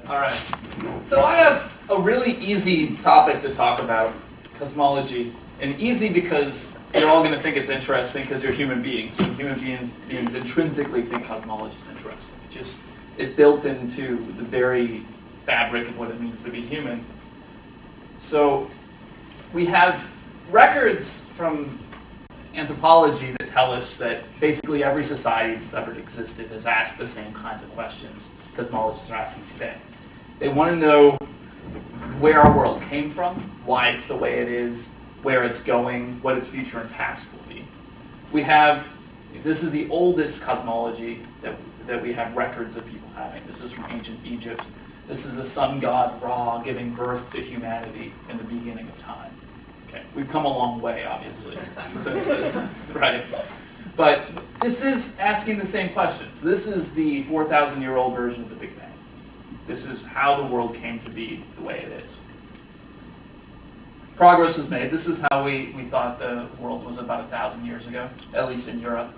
All right. So I have a really easy topic to talk about, cosmology. And easy because you're all going to think it's interesting because you're human beings. And human beings intrinsically think cosmology is interesting. It just is built into the very fabric of what it means to be human. So we have records from anthropology that tell us that basically every society that's ever existed has asked the same kinds of questions cosmologists are asking today. They want to know where our world came from, why it's the way it is, where it's going, what its future and past will be. This is the oldest cosmology that we have records of people having. This is from ancient Egypt. This is the sun god Ra giving birth to humanity in the beginning of time. Okay, we've come a long way, obviously, since this, right? But this is asking the same questions. This is the 4,000-year-old version of the Big Bang. This is how the world came to be the way it is. Progress was made. This is how we thought the world was about 1,000 years ago, at least in Europe.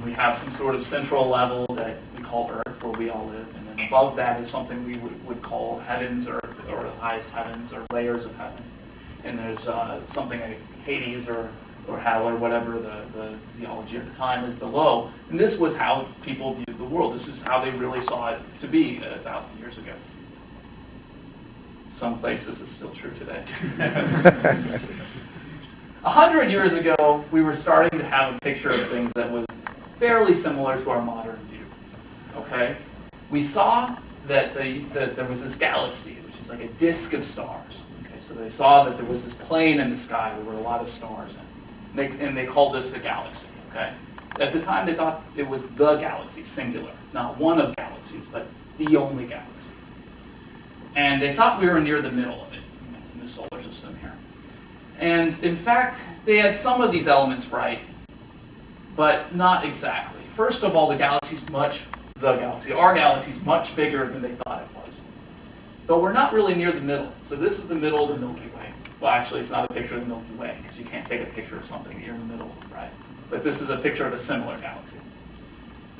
We have some sort of central level that we call Earth, where we all live, and then above that is something we would call heavens, or the highest heavens, or layers of heaven. And there's something like Hades or hell or whatever the theology at the time is below. And this was how people viewed the world. This is how they really saw it to be 1,000 years ago. Some places it's still true today. 100 years ago, we were starting to have a picture of things that was fairly similar to our modern view. Okay? We saw that there was this galaxy, which is like a disk of stars. So they saw that there was this plane in the sky where there were a lot of stars in it. And they called this the galaxy. Okay? At the time, they thought it was the galaxy, singular. Not one of galaxies, but the only galaxy. And they thought we were near the middle of it, in the solar system here. And in fact, they had some of these elements right, but not exactly. First of all, our galaxy's much bigger than they thought it was. But we're not really near the middle. So this is the middle of the Milky Way. Well, actually, it's not a picture of the Milky Way, because you can't take a picture of something near the middle, right? But this is a picture of a similar galaxy.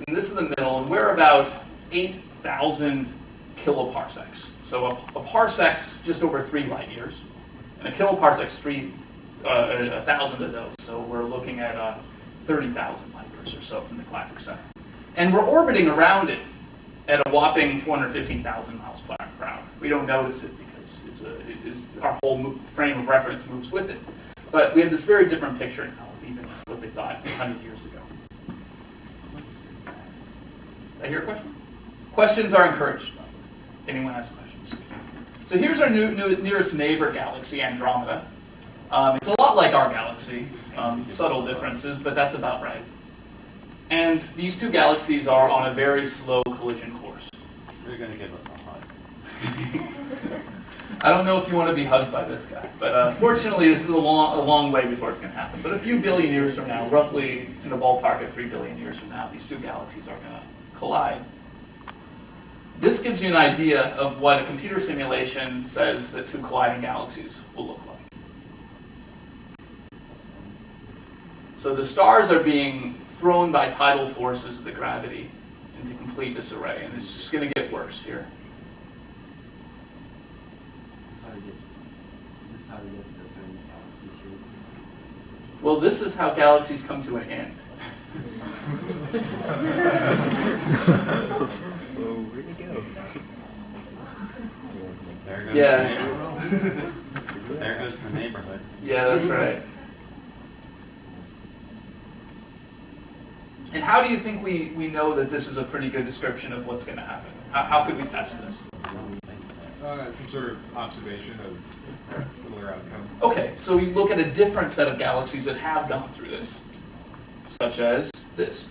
And this is the middle, and we're about 8,000 kiloparsecs. So a parsec's just over 3 light years, and a kiloparsec's 1,000 of those. So we're looking at 30,000 light years or so from the galactic center. And we're orbiting around it at a whopping 415,000 miles per hour. We don't notice it because our whole frame of reference moves with it. But we have this very different picture now of even what they thought 100 years ago. Did I hear a question? Questions are encouraged. Anyone has questions? So here's our nearest neighbor galaxy, Andromeda. It's a lot like our galaxy. Subtle differences, but that's about right. And these two galaxies are on a very slow collision course. You're going to give us a hug. I don't know if you want to be hugged by this guy, but fortunately this is a long way before it's going to happen. But a few billion years from now, roughly in the ballpark of 3 billion years from now, these two galaxies are going to collide. This gives you an idea of what a computer simulation says that two colliding galaxies will look like. So the stars are being thrown by tidal forces of the gravity into complete disarray, and it's just going to get worse here. Well, this is how galaxies come to an end. Where'd it go? There goes Yeah. the neighborhood. There goes the neighborhood. Yeah, that's right. And how do you think we know that this is a pretty good description of what's going to happen? How could we test this? Some sort of observation of similar outcome. Okay, so we look at a different set of galaxies that have gone through this, such as this.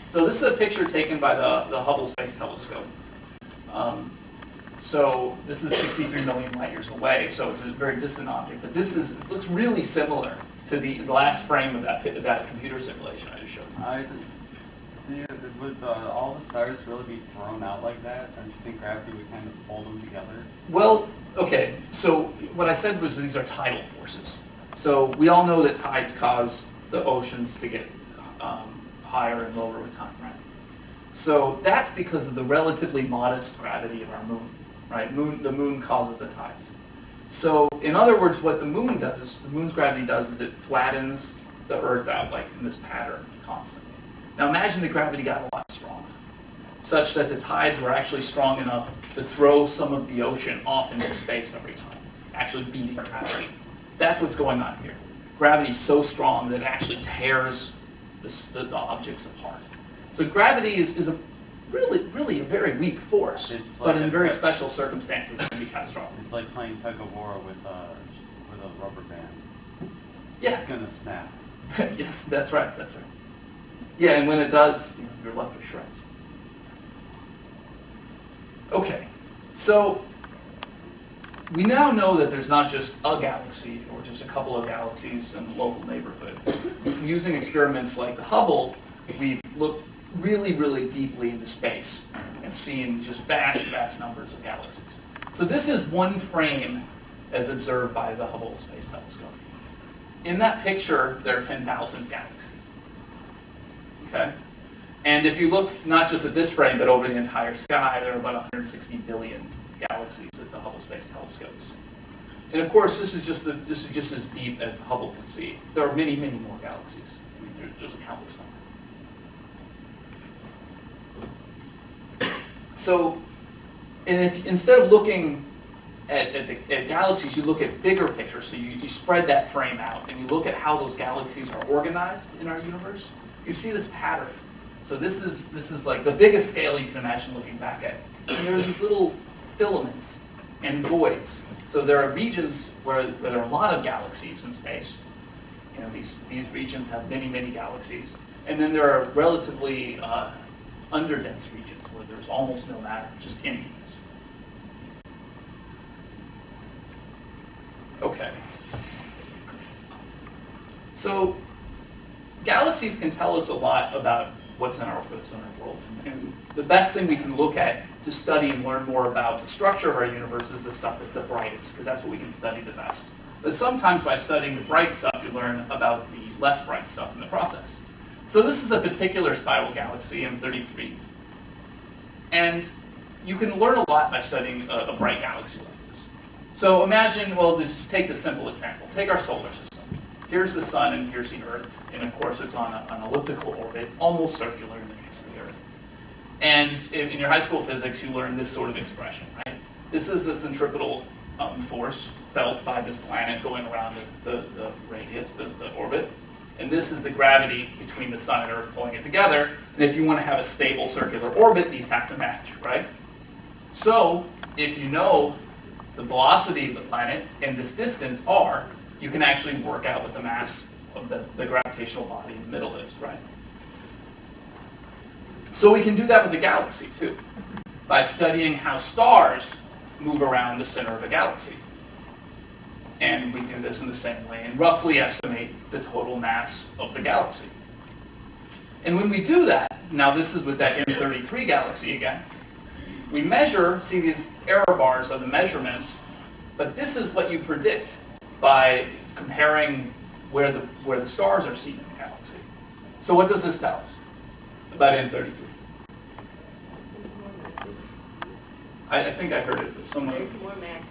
So this is a picture taken by the Hubble Space Telescope. So this is 63 million light years away, so it's a very distant object. But it looks really similar to the last frame of that computer simulation I just showed you. Would all the stars really be thrown out like that? Don't you think gravity would kind of hold them together? Well, okay, so what I said was these are tidal forces. So we all know that tides cause the oceans to get higher and lower with time, right? So that's because of the relatively modest gravity of our moon. right? The moon causes the tides. So in other words, what the moon does, the moon's gravity does, is it flattens the Earth out like in this pattern constantly. Now imagine the gravity got a lot stronger, such that the tides were actually strong enough to throw some of the ocean off into space every time, actually beating gravity. That's what's going on here. Gravity is so strong that it actually tears the objects apart. So gravity is a really a very weak force, but in very special circumstances it can be catastrophic. It's like playing tug of war with a rubber band. Yeah. It's going to snap. Yes, that's right. That's right. Yeah, and when it does, you're left with shreds. Okay, so we now know that there's not just a galaxy or just a couple of galaxies in the local neighborhood. Using experiments like the Hubble, we've looked really deeply into space and seen just vast numbers of galaxies. So this is one frame as observed by the Hubble Space Telescope. In that picture, there are 10,000 galaxies. Okay? And if you look not just at this frame, but over the entire sky, there are about 160 billion galaxies that the Hubble Space Telescope is seeing. And of course, this is just as deep as the Hubble can see. There are many more galaxies. I mean, there's a countless number. So, and if instead of looking at galaxies, you look at bigger pictures. So you spread that frame out, and you look at how those galaxies are organized in our universe. You see this pattern. So this is like the biggest scale you can imagine looking back at. And there are these little filaments and voids. So there are regions where there are a lot of galaxies in space. You know, these regions have many galaxies. And then there are relatively underdense regions where there's almost no matter, just emptiness. Okay. So galaxies can tell us a lot about what's in our world. And the best thing we can look at to study and learn more about the structure of our universe is the stuff that's the brightest, because that's what we can study the best. But sometimes by studying the bright stuff, you learn about the less bright stuff in the process. So this is a particular spiral galaxy, M33. And you can learn a lot by studying a bright galaxy like this. So imagine, well, just take this simple example. Take our solar system. Here's the sun and here's the Earth. And of course, it's on an elliptical orbit, almost circular in the case of the Earth. And in your high school physics, you learn this sort of expression, right? This is the centripetal force felt by this planet going around the radius, the orbit. And this is the gravity between the sun and Earth pulling it together. And if you want to have a stable circular orbit, these have to match, right? So if you know the velocity of the planet and this distance, r, you can actually work out what the mass of the gravitational body in the middle is, right? So we can do that with the galaxy, too, by studying how stars move around the center of a galaxy. And we do this in the same way and roughly estimate the total mass of the galaxy. And when we do that, now this is with that M33 galaxy again, we measure, see these error bars are the measurements, but this is what you predict by comparing where the stars are seen in the galaxy. So what does this tell us about M33? I think I heard it. There's more mass.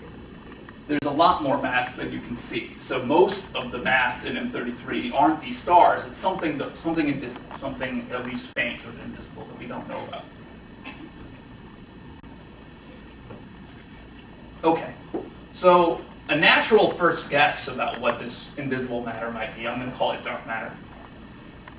There's a lot more mass than you can see. So most of the mass in M33 aren't these stars. It's something invisible, something at least faint or invisible that we don't know about. Okay, so a natural first guess about what this invisible matter might be, I'm going to call it dark matter,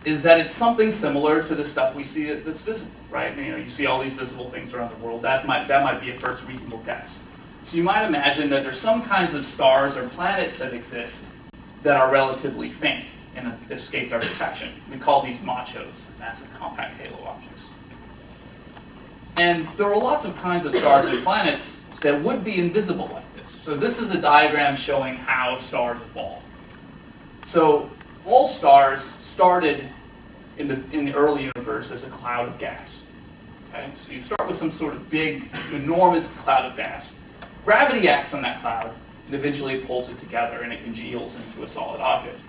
is that it's something similar to the stuff we see that's visible, right? You see all these visible things around the world. That might be a first reasonable guess. So you might imagine that there's some kinds of stars or planets that exist that are relatively faint and escaped our detection. We call these machos, massive compact halo objects. And there are lots of kinds of stars and planets that would be invisible like this. So this is a diagram showing how stars evolve. So all stars started in the early universe as a cloud of gas. Okay? So you start with some sort of big, enormous cloud of gas. Gravity acts on that cloud, and eventually it pulls it together, and it congeals into a solid object.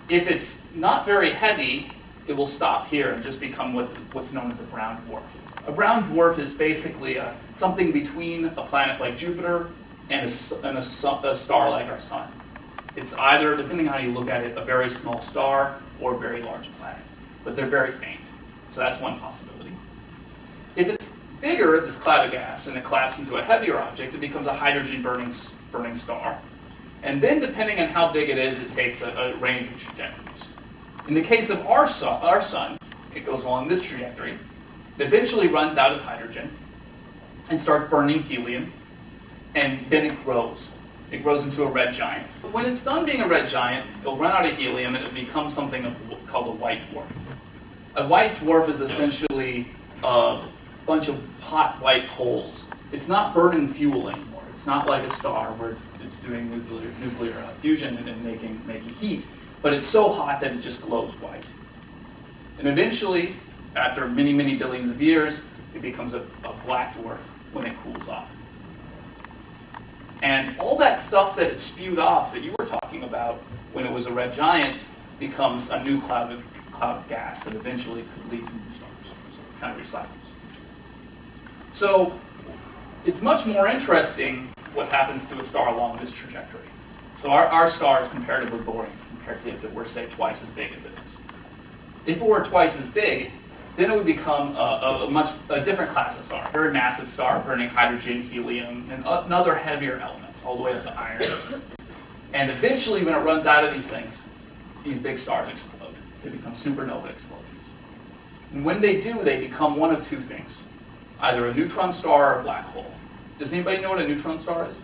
If it's not very heavy, it will stop here and just become what's known as a brown dwarf. A brown dwarf is basically something between a planet like Jupiter and a star like our Sun. It's either, depending on how you look at it, a very small star or a very large planet. But they're very faint. So that's one possibility. If it's bigger, this cloud of gas, and it collapses into a heavier object, it becomes a hydrogen-burning star. And then, depending on how big it is, it takes a range of trajectories. In the case of our sun, it goes along this trajectory. It eventually runs out of hydrogen and starts burning helium, and then it grows. It grows into a red giant. But when it's done being a red giant, it'll run out of helium and it'll become something called a white dwarf. A white dwarf is essentially a bunch of hot white holes. It's not burning fuel anymore. It's not like a star where it's doing nuclear fusion and making heat. But it's so hot that it just glows white. And eventually, after many, many billions of years, it becomes a black dwarf when it cools off. And all that stuff that it spewed off that you were talking about when it was a red giant becomes a new cloud of gas that eventually could lead to new stars. So it kind of recycles. So it's much more interesting what happens to a star along this trajectory. So our star is comparatively boring compared to if it were, say, twice as big as it is. If it were twice as big, then it would become a different class of star, a very massive star burning hydrogen, helium, and other heavier elements, all the way up to iron. And eventually, when it runs out of these things, these big stars explode. They become supernova explosions. And when they do, they become one of two things, either a neutron star or a black hole. Does anybody know what a neutron star is?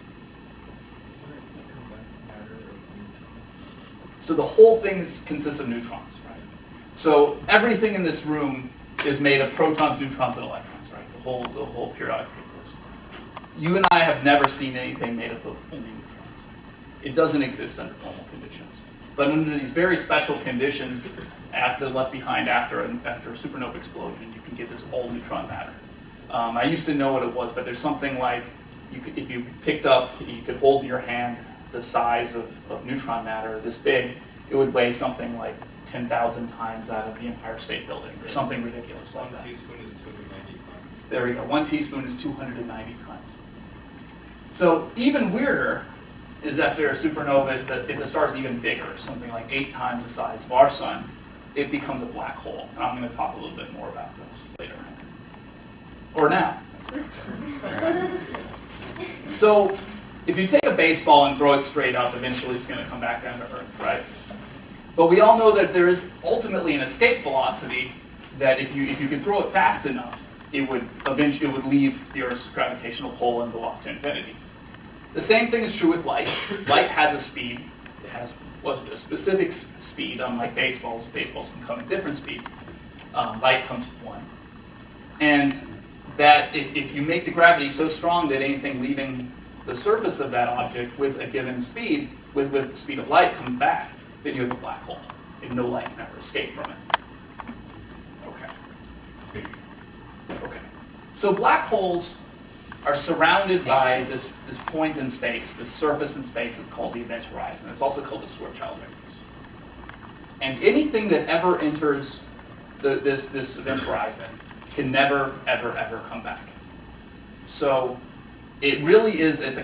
So the whole thing consists of neutrons, right? So everything in this room is made of protons, neutrons, and electrons, right? The whole periodic table. You and I have never seen anything made up of only neutrons. It doesn't exist under normal conditions. But under these very special conditions, left behind after a supernova explosion, you can get this all neutron matter. I used to know what it was, but there's something like, if you could hold in your hand the size of neutron matter this big, it would weigh something like 10,000 times out of the Empire State Building, or something ridiculous like that. 1 teaspoon is 290 tons. There we go. 1 teaspoon is 290 tons. So even weirder is after a supernova, if the star is even bigger, something like 8 times the size of our sun, it becomes a black hole. And I'm going to talk a little bit more about those later. Or now. So if you take a baseball and throw it straight up, eventually it's going to come back down to Earth, right? But we all know that there is ultimately an escape velocity that if you could throw it fast enough, it would leave the Earth's gravitational pull and go off to infinity. The same thing is true with light. Light has a speed. It has a specific speed, unlike baseballs. Baseballs can come at different speeds. Light comes with one. And that if you make the gravity so strong that anything leaving the surface of that object with a given speed, with the speed of light, comes back, then you have a black hole, and no light can ever escape from it. Okay. So black holes are surrounded by this point in space, this surface in space is called the event horizon. It's also called the Schwarzschild radius. And anything that ever enters this event horizon can never, ever, ever come back. So it really is, it's a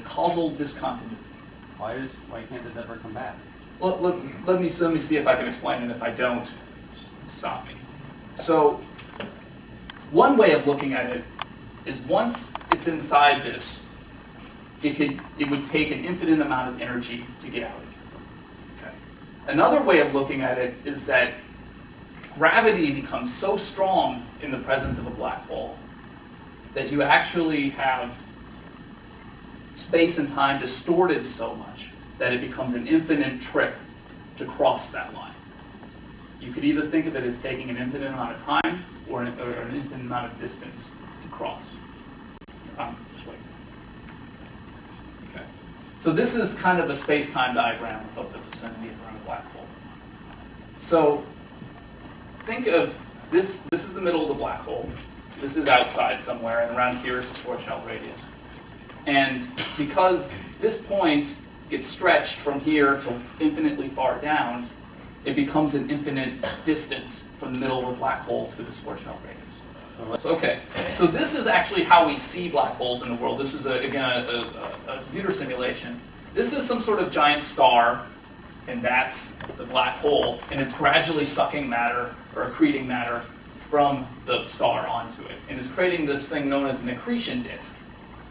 causal discontinuity. Why can't it ever come back? Well, let me see if I can explain it. If I don't, stop me. So one way of looking at it is once it's inside this, it would take an infinite amount of energy to get out of it. Okay. Another way of looking at it is that gravity becomes so strong in the presence of a black hole that you actually have space and time distorted so much that it becomes an infinite trip to cross that line. You could either think of it as taking an infinite amount of time or an infinite amount of distance to cross. Just wait. Okay. So this is kind of a space-time diagram of the vicinity around a black hole. So think of this. This is the middle of the black hole. This is outside somewhere, and around here is the Schwarzschild radius. And because this point gets stretched from here to infinitely far down, it becomes an infinite distance from the middle of a black hole to the Schwarzschild radius. Okay, so this is actually how we see black holes in the world. This is, again, a computer simulation. This is some sort of giant star, and that's the black hole, and it's gradually sucking matter or accreting matter from the star onto it, and it's creating this thing known as an accretion disk.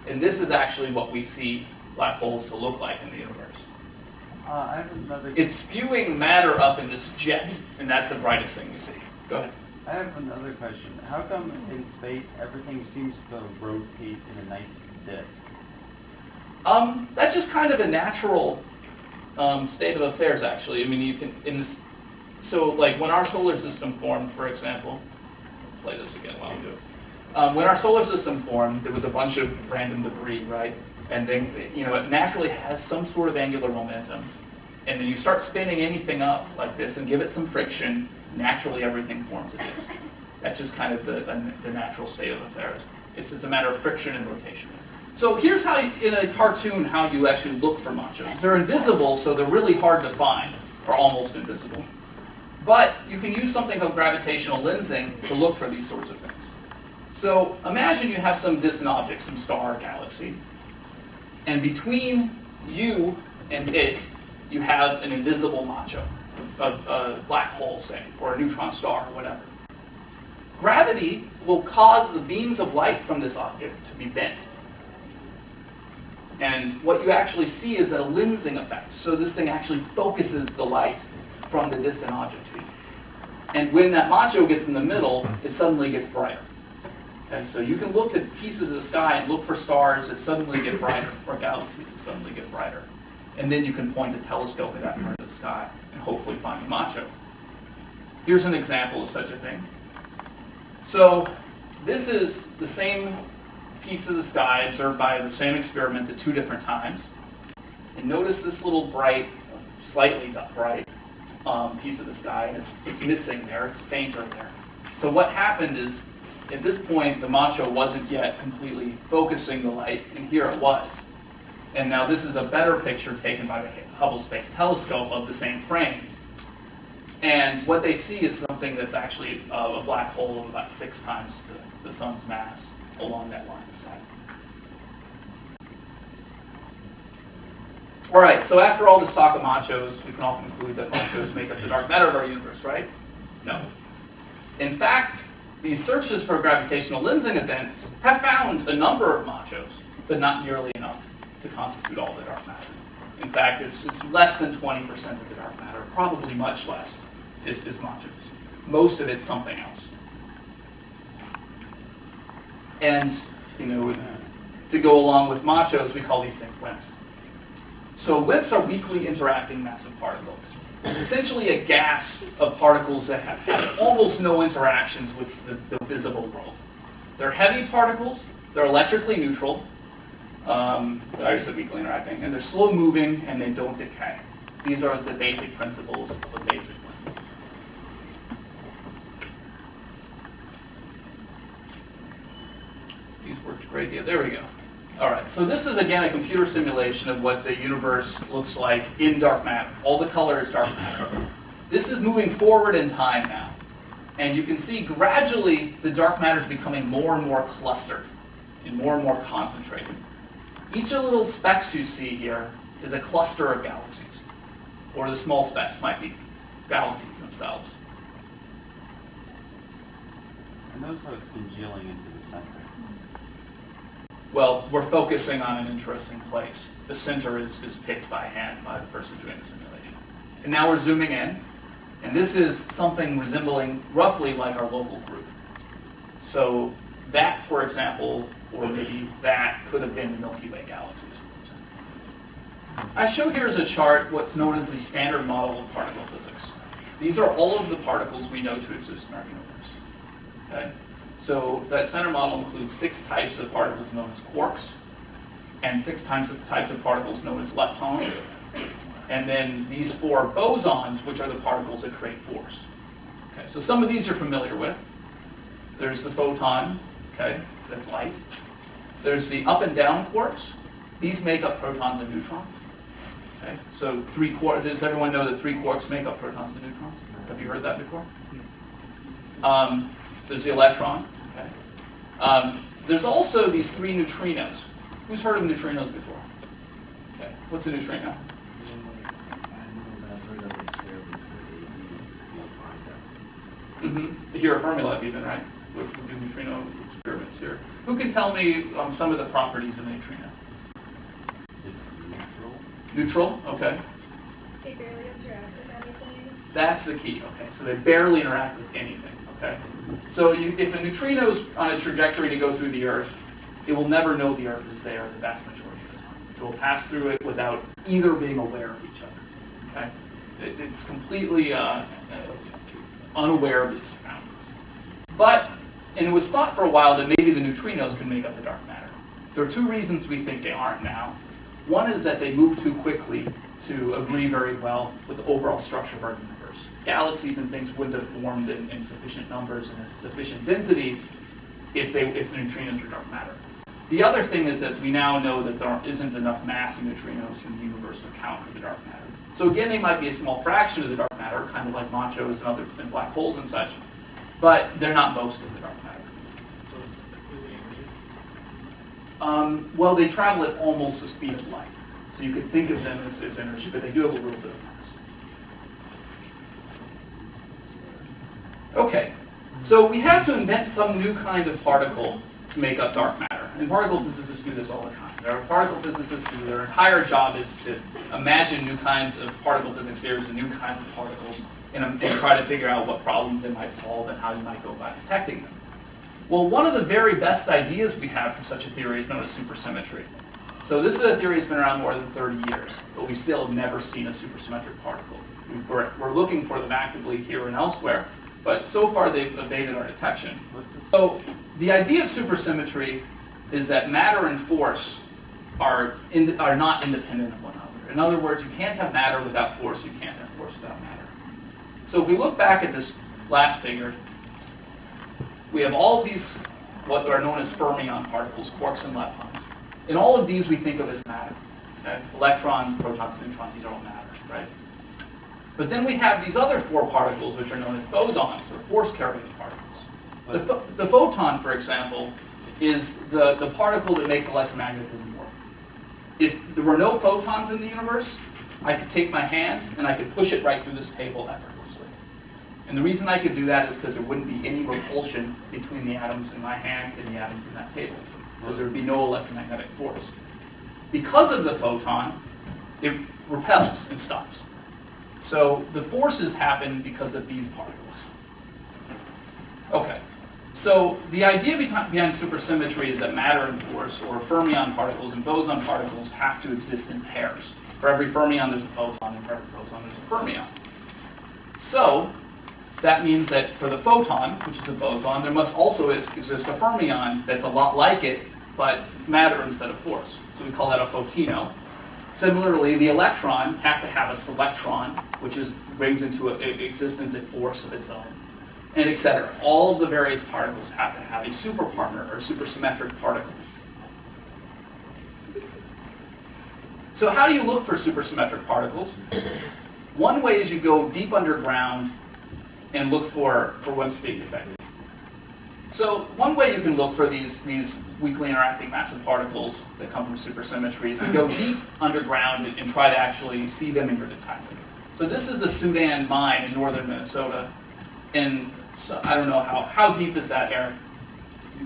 And this is actually what we see black holes to look like in the universe. I have another. It's spewing matter up in this jet, and that's the brightest thing we see. Go ahead. I have another question. How come in space everything seems to rotate in a nice disk? That's just kind of a natural state of affairs, actually. I mean, you can, so like when our solar system formed, for example, play this again while we do it. When our solar system formed, there was a bunch of random debris, right? And then, it naturally has some sort of angular momentum. And then you start spinning anything up like this and give it some friction, naturally everything forms a disk. That's just kind of the natural state of affairs. It's a matter of friction and rotation. So here's how, in a cartoon, how you actually look for machos. They're invisible, so they're really hard to find, or almost invisible. But you can use something called gravitational lensing to look for these sorts of things. So imagine you have some distant object, some star or galaxy, and between you and it, you have an invisible macho, a black hole, say, or a neutron star, or whatever. Gravity will cause the beams of light from this object to be bent. And what you actually see is a lensing effect. So this thing actually focuses the light from the distant object to you. And when that macho gets in the middle, it suddenly gets brighter. Okay, so you can look at pieces of the sky and look for stars that suddenly get brighter, or galaxies that suddenly get brighter. And then you can point a telescope at that part of the sky and hopefully find a macho. Here's an example of such a thing. So this is the same piece of the sky observed by the same experiment at two different times. And notice this little bright, slightly bright piece of the sky, and it's missing there, it's fainter there. So what happened is, at this point, the macho wasn't yet completely focusing the light, and here it was. And now this is a better picture taken by the Hubble Space Telescope of the same frame. And what they see is something that's actually a black hole of about 6 times the sun's mass along that line of sight. All right, so after all this talk of machos, we can all conclude that machos make up the dark matter of our universe, right? No. In fact, these searches for gravitational lensing events have found a number of machos, but not nearly enough to constitute all the dark matter. In fact, it's less than 20% of the dark matter, probably much less, is machos. Most of it's something else. And, to go along with machos, we call these things WIMPs. So WIMPs are weakly interacting massive particles. It's essentially a gas of particles that have had almost no interactions with the visible world. They're heavy particles, they're electrically neutral, I said weakly interacting, and they're slow moving and they don't decay. These are the basic principles of a basic WIMP. These worked great. Yeah, there we go. All right, so this is, again, a computer simulation of what the universe looks like in dark matter. All the color is dark matter. This is moving forward in time now. And you can see gradually the dark matter is becoming more and more clustered and more concentrated. Each of the little specks you see here is a cluster of galaxies. Or the small specks might be galaxies themselves. And notice how it's congealing into the center. Well, we're focusing on an interesting place. The center is picked by hand by the person doing the simulation. And now we're zooming in, and this is something resembling roughly like our local group. So that, for example, or maybe that could have been the Milky Way galaxies. I show here as a chart what's known as the standard model of particle physics. These are all of the particles we know to exist in our universe. Okay? So that standard model includes 6 types of particles known as quarks, and 6 types of particles known as leptons, and then these 4 bosons, which are the particles that create force. Okay, so some of these you're familiar with. There's the photon, okay, that's light. There's the up and down quarks. These make up protons and neutrons. Okay, so 3 quarks. Does everyone know that 3 quarks make up protons and neutrons? Have you heard that before? There's the electron. Okay. There's also these 3 neutrinos. Who's heard of neutrinos before? Okay. What's a neutrino? Here at Fermilab even, right? We'll do neutrino experiments here. Who can tell me some of the properties of a neutrino? It's neutral. Neutral, okay. They barely interact with anything. That's the key, okay. So they barely interact with anything, okay. So if a neutrino's on a trajectory to go through the Earth, it will never know the Earth is there the vast majority of the time. It will pass through it without either being aware of each other, okay. It's completely unaware of its surroundings. And it was thought for a while that maybe the neutrinos could make up the dark matter. There are 2 reasons we think they aren't now. One is that they move too quickly to agree very well with the overall structure of our universe. Galaxies and things wouldn't have formed in sufficient numbers and sufficient densities if the neutrinos were dark matter. The other thing is that we now know that there isn't enough mass of neutrinos in the universe to account for the dark matter. So again, they might be a small fraction of the dark matter, kind of like machos and other and black holes and such, but they're not most of the dark matter. Well, they travel at almost the speed of light. So you could think of them as energy, but they do have a little bit of mass. Okay, so we have to invent some new kind of particle to make up dark matter. And particle physicists do this all the time. There are particle physicists who their entire job is to imagine new kinds of particle physics theories and new kinds of particles and try to figure out what problems they might solve and how you might go about detecting them. Well, one of the very best ideas we have for such a theory is known as supersymmetry. So this is a theory that's been around more than 30 years, but we still have never seen a supersymmetric particle. We're looking for them actively here and elsewhere, but so far they've evaded our detection. So the idea of supersymmetry is that matter and force are not independent of one another. In other words, you can't have matter without force, you can't have force without matter. So if we look back at this last figure, we have all of these, what are known as fermion particles, quarks and leptons. In all of these we think of as matter. Okay? Electrons, protons, neutrons, these are all matter, right? But then we have these other 4 particles which are known as bosons, or force-carrying particles. The photon, for example, is the particle that makes electromagnetism work. If there were no photons in the universe, I could take my hand and I could push it right through this table effortlessly. And the reason I could do that is because there wouldn't be any repulsion between the atoms in my hand and the atoms in that table, because there would be no electromagnetic force. Because of the photon, it repels and stops. So the forces happen because of these particles. Okay. So the idea behind supersymmetry is that matter and force, or fermion particles and boson particles, have to exist in pairs. For every fermion there's a photon, and for every boson there's a fermion. So that means that for the photon, which is a boson, there must also exist a fermion that's a lot like it, but matter instead of force. So we call that a photino. Similarly, the electron has to have a selectron, which brings into existence a force of its own, and etc. All of the various particles have to have a superpartner or supersymmetric particle. So how do you look for supersymmetric particles? One way is you go deep underground and look for what's being detected. So one way you can look for these weakly interacting massive particles that come from supersymmetry is to go deep underground and try to actually see them in your detector. So this is the Sudan mine in northern Minnesota. And so I don't know how deep is that, Eric?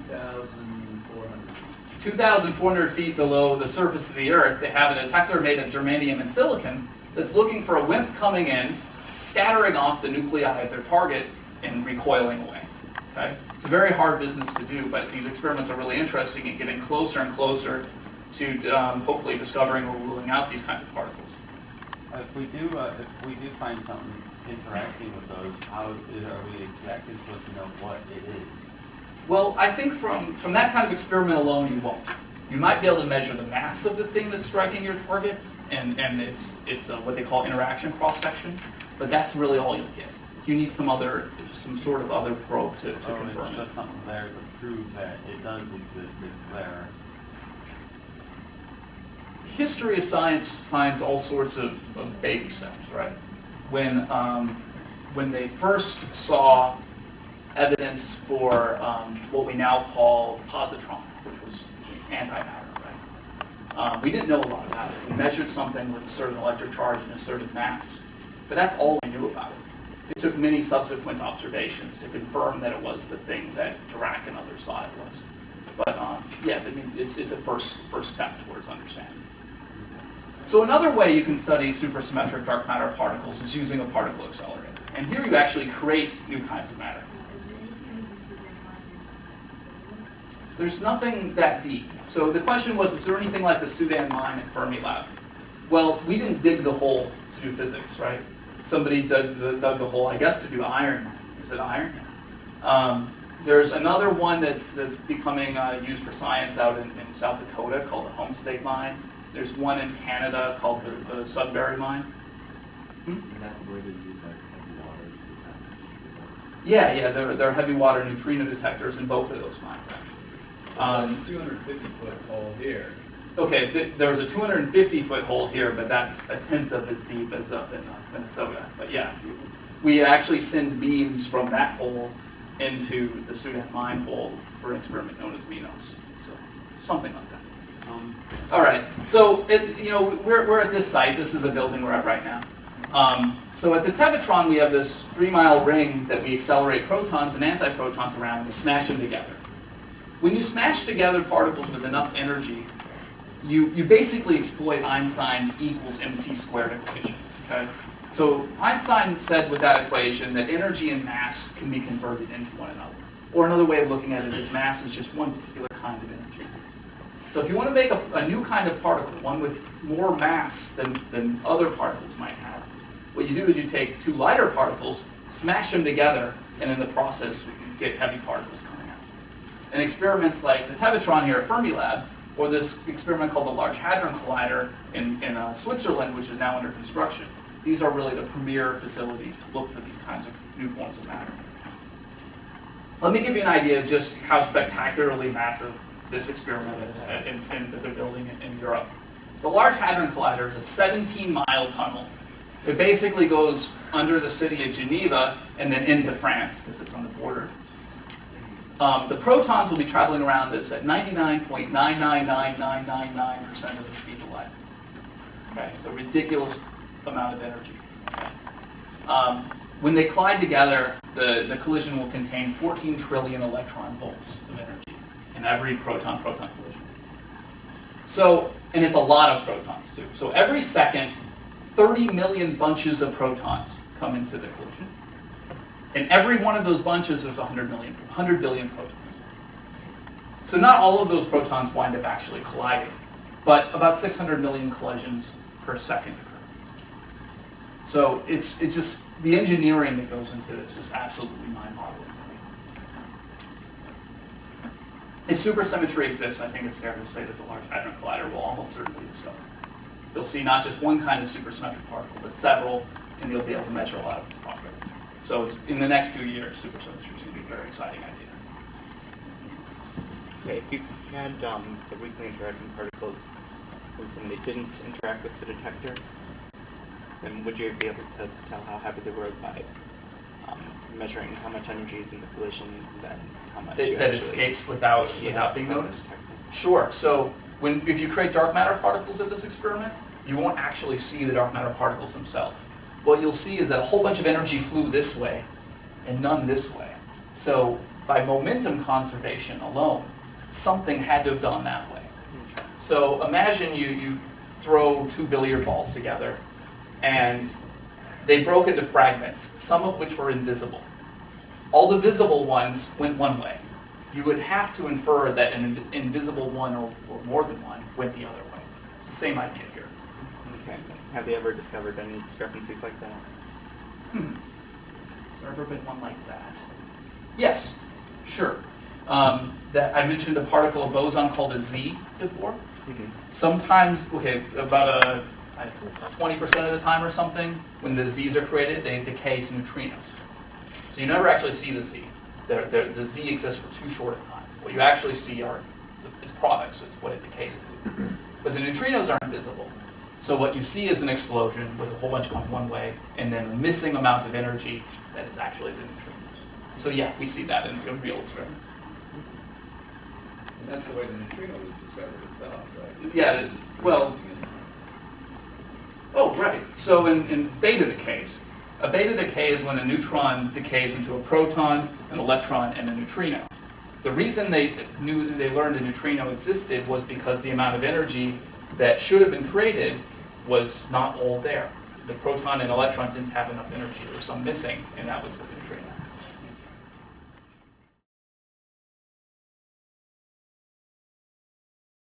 2,400. 2,400 feet below the surface of the Earth, they have a detector made of germanium and silicon that's looking for a WIMP coming in, scattering off the nuclei of their target and recoiling away. Okay? It's a very hard business to do, but these experiments are really interesting and getting closer and closer to hopefully discovering or ruling out these kinds of particles. If we do find something interacting with those, how are we exactly supposed to know what it is? Well, I think from that kind of experiment alone, you won't. You might be able to measure the mass of the thing that's striking your target, and it's what they call interaction cross-section, but that's really all you'll get. You need some sort of other probe to confirm it's it. just something there to prove that it does exist, it's there. history of science finds all sorts of baby steps, right? When they first saw evidence for what we now call positron, which was antimatter, right? We didn't know a lot about it. We measured something with a certain electric charge and a certain mass, but that's all we knew about it. It took many subsequent observations to confirm that it was the thing that Dirac and others thought it was. But yeah, I mean, it's a first step towards understanding. So another way you can study supersymmetric dark matter particles is using a particle accelerator. And here you actually create new kinds of matter. There's nothing that deep. So the question was, is there anything like the Sudan mine at Fermilab? Well, we didn't dig the hole to do physics, right? Somebody dug the hole, I guess, to do iron. Is it iron? There's another one that's becoming used for science out in South Dakota called the Homestake Mine. There's one in Canada called the Sudbury Mine. Is that where they use like heavy water detectors? Yeah, there are heavy water neutrino detectors in both of those mines, actually. 250-foot hole here. Okay, there's a 250-foot hole here, but that's a tenth of as deep as up in Minnesota. But yeah, we actually send beams from that hole into the Sudan mine hole for an experiment known as MINOS. So something like that. All right, so we're at this site. This is the building we're at right now. So at the Tevatron, we have this 3-mile ring that we accelerate protons and antiprotons around, and we smash them together. When you smash together particles with enough energy, you basically exploit Einstein's equals mc squared equation. Okay? So Einstein said with that equation that energy and mass can be converted into one another. Or another way of looking at it is mass is just one particular kind of energy. So if you want to make a new kind of particle, one with more mass than other particles might have, what you do is you take two lighter particles, smash them together, and in the process you get heavy particles coming out. And experiments like the Tevatron here at Fermilab, or this experiment called the Large Hadron Collider in Switzerland, which is now under construction, these are really the premier facilities to look for these kinds of new forms of matter. Let me give you an idea of just how spectacularly massive this experiment is that they're building in Europe. The Large Hadron Collider is a 17-mile tunnel. It basically goes under the city of Geneva and then into France, because it's on the border. The protons will be traveling around this at 99.999999% of the speed of light. Okay, it's a ridiculous amount of energy. Okay. When they collide together, the collision will contain 14 trillion electron volts of energy in every proton-proton collision. So, and it's a lot of protons too. So every second, 30 million bunches of protons come into the collision. And every one of those bunches is 100 billion protons. So not all of those protons wind up actually colliding, but about 600 million collisions per second occur. So it's just, the engineering that goes into this is absolutely mind-boggling to me. If supersymmetry exists, I think it's fair to say that the Large Hadron Collider will almost certainly discover. You'll see not just one kind of supersymmetric particle, but several, and you'll be able to measure a lot of its properties. So in the next few years, supersymmetry is going to be a very exciting idea. Okay, if you had the weakly interacting particles and they didn't interact with the detector, then would you be able to tell how heavy they were by measuring how much energy is in the collision and then how much that escapes without being noticed? Sure. So if you create dark matter particles in this experiment, you won't actually see the dark matter particles themselves. What you'll see is that a whole bunch of energy flew this way and none this way. So by momentum conservation alone, something had to have gone that way. So imagine you throw two billiard balls together and they broke into fragments, some of which were invisible. All the visible ones went one way. You would have to infer that an invisible one or more than one went the other way. It's the same idea here. Okay. Have they ever discovered any discrepancies like that? Has there ever been one like that? Yes, sure. That I mentioned a particle of boson called a Z before. Mm-hmm. Sometimes, about 20% of the time or something, when the Z's are created, they decay to neutrinos. So you never actually see the Z. The Z exists for too short a time. What you actually see are its products. It's what it decays to. But the neutrinos aren't visible. So what you see is an explosion with a whole bunch going one way, and then a missing amount of energy that is actually the neutrinos. So yeah, we see that in real experiments. And that's the way the neutrino was discovered itself, right? Yeah, well, oh, right. So in beta decays, a beta decay is when a neutron decays into a proton, an electron, and a neutrino. The reason they learned a neutrino existed was because the amount of energy that should have been created was not all there. The proton and electron didn't have enough energy. There was some missing, and that was the neutrino.